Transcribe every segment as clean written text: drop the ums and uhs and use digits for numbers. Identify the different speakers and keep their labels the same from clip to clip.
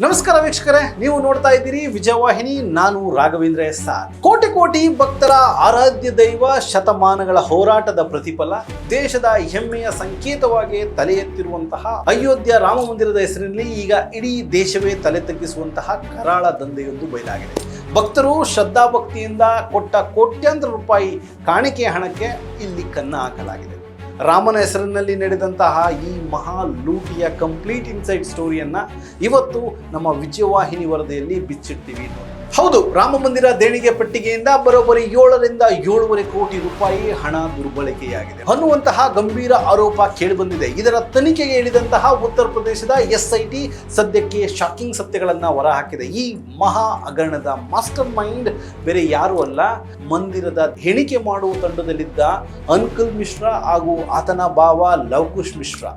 Speaker 1: ನಮಸ್ಕಾರ ವೀಕ್ಷಕರೇ, ನೀವು ನೋಡ್ತಾ ಇದ್ದೀರಿ ವಿಜಯವಾಹಿನಿ. ನಾನು ರಾಘವೇಂದ್ರ ಎಸ್.ಆರ್. ಕೋಟಿ ಕೋಟಿ ಭಕ್ತರ ಆರಾಧ್ಯ ದೈವ, ಶತಮಾನಗಳ ಹೋರಾಟದ ಪ್ರತಿಫಲ, ದೇಶದ ಹೆಮ್ಮೆಯ ಸಂಕೇತವಾಗಿ ತಲೆ ಎತ್ತಿರುವಂತಹ ಅಯೋಧ್ಯ ರಾಮ ಮಂದಿರದ ಹೆಸರಿನಲ್ಲಿ ಈಗ ಇಡೀ ದೇಶವೇ ತಲೆ ತಗ್ಗಿಸುವಂತಹ ಕರಾಳ ದಂಧೆಯೊಂದು ಬಯಲಾಗಿದೆ. ಭಕ್ತರು ಶ್ರದ್ಧಾಭಕ್ತಿಯಿಂದ ಕೊಟ್ಟ ಕೋಟ್ಯಾಂತರ ರೂಪಾಯಿ ಕಾಣಿಕೆ ಹಣಕ್ಕೆ ಇಲ್ಲಿ ಕನ್ನ ಹಾಕಲಾಗಿದೆ. ರಾಮನ ಹೆಸರಿನಲ್ಲಿ ನಡೆದಂತಹ ಈ ಮಹಾ ಲೂಟಿಯ ಕಂಪ್ಲೀಟ್ ಇನ್ಸೈಡ್ ಸ್ಟೋರಿಯನ್ನ ಇವತ್ತು ನಮ್ಮ ವಿಜಯವಾಹಿನಿ ವರದಿಯಲ್ಲಿ ಬಿಚ್ಚಿಡ್ತೀವಿ. ಹೌದು, ರಾಮ ಮಂದಿರ ದೇಣಿಗೆ ಪಟ್ಟಿಗೆಯಿಂದ ಬರೋಬ್ಬರಿ 7 ರಿಂದ 7.5 ಕೋಟಿ ರೂಪಾಯಿ ಹಣ ದುರ್ಬಳಕೆಯಾಗಿದೆ ಅನ್ನುವಂತಹ ಗಂಭೀರ ಆರೋಪ ಕೇಳಿಬಂದಿದೆ. ಇದರ ತನಿಖೆಗೆ ಇಳಿದಂತಹ ಉತ್ತರ ಪ್ರದೇಶದ SIT ಸದ್ಯಕ್ಕೆ ಶಾಕಿಂಗ್ ಸತ್ಯಗಳನ್ನ ಹೊರಹಾಕಿದೆ. ಈ ಮಹಾ ಹಗರಣದ ಮಾಸ್ಟರ್ ಮೈಂಡ್ ಬೇರೆ ಯಾರು ಅಲ್ಲ, ಮಂದಿರದ ಎಣಿಕೆ ಮಾಡುವ ತಂಡದಲ್ಲಿದ್ದ ಅನ್ಕಲ್ ಮಿಶ್ರಾ ಹಾಗೂ ಆತನ ಭಾವ ಲವಕುಶ್ ಮಿಶ್ರಾ.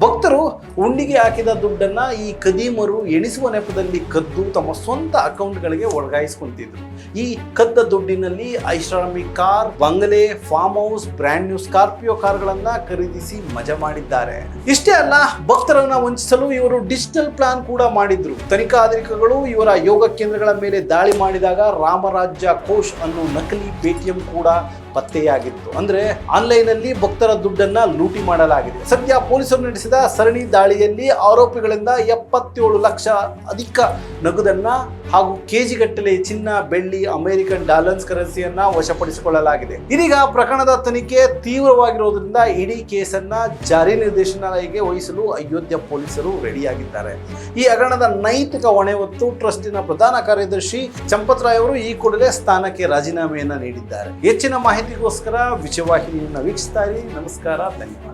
Speaker 1: ಭಕ್ತರು ಉಂಡಿಗೆ ಹಾಕಿದ ದುಡ್ಡನ್ನ ಈ ಕದೀಮರು ಎಣಿಸುವ ನೆಪದಲ್ಲಿ ಕದ್ದು ತಮ್ಮ ಸ್ವಂತ ಅಕೌಂಟ್ಗಳಿಗೆ ವರ್ಗಾಯಿಸಿಕೊಂಡಿದ್ರು. ಈ ಕದ್ದ ದುಡ್ಡಿನಲ್ಲಿ ಐಷಾರಾಮಿ ಕಾರ್, ಬಂಗಲೆ, farm house, brand new Scorpio ಕಾರ್ಗಳನ್ನ ಖರೀದಿಸಿ ಮಜಾ ಮಾಡಿದ್ದಾರೆ. ಇಷ್ಟೇ ಅಲ್ಲ, ಭಕ್ತರನ್ನ ವಂಚಿಸಲು ಇವರು ಡಿಜಿಟಲ್ ಪ್ಲಾನ್ ಕೂಡ ಮಾಡಿದ್ರು. ತನಿಖಾಧಿಕಾರಿಗಳು ಇವರ ಯೋಗ ಕೇಂದ್ರಗಳ ಮೇಲೆ ದಾಳಿ ಮಾಡಿದಾಗ ರಾಮರಾಜ್ಯ ಕೋಶ್ ಅನ್ನೋ ನಕಲಿ ಪೇಟಿಎಂ ಕೂಡ ಪತ್ತೆಯಾಗಿತ್ತು. ಅಂದ್ರೆ ಆನ್ಲೈನ್ ಅಲ್ಲಿ ಭಕ್ತರ ದುಡ್ಡನ್ನ ಲೂಟಿ ಮಾಡಲಾಗಿದೆ. ಸದ್ಯ ಪೊಲೀಸರು ನಡೆಸಿದ ಸರಣಿ ದಾಳಿಯಲ್ಲಿ ಆರೋಪಿಗಳಿಂದ 77 ಲಕ್ಷ ಅಧಿಕ ನಗದನ್ನ ಹಾಗೂ ಕೆಜಿಗಟ್ಟಲೆ ಚಿನ್ನ, ಬೆಳ್ಳಿ, ಅಮೆರಿಕನ್ ಡಾಲರ್ಸ್ ಕರೆನ್ಸಿಯನ್ನ ವಶಪಡಿಸಿಕೊಳ್ಳಲಾಗಿದೆ. ಇದೀಗ ಪ್ರಕರಣದ ತನಿಖೆ ತೀವ್ರವಾಗಿರೋದ್ರಿಂದ ಇಡೀ ಕೇಸನ್ನ ಜಾರಿ ನಿರ್ದೇಶನಾಲಯಕ್ಕೆ ವಹಿಸಲು ಅಯೋಧ್ಯ ಪೊಲೀಸರು ರೆಡಿಯಾಗಿದ್ದಾರೆ. ಈ ಹಗರಣದ ನೈತಿಕ ಹೊಣೆ ಹೊತ್ತು ಟ್ರಸ್ಟಿನ ಪ್ರಧಾನ ಕಾರ್ಯದರ್ಶಿ ಚಂಪತ್ ರಾಯ್ ಅವರು ಈ ಕೂಡಲೇ ಸ್ಥಾನಕ್ಕೆ ರಾಜೀನಾಮೆಯನ್ನ ನೀಡಿದ್ದಾರೆ. ಹೆಚ್ಚಿನ ಮಾಹಿತಿಗೋಸ್ಕರ ವಿಜಯವಾಹಿನಿಯನ್ನು ವೀಕ್ಷಿಸ್ತಾ ಇರಿ. ನಮಸ್ಕಾರ, ಧನ್ಯವಾದ.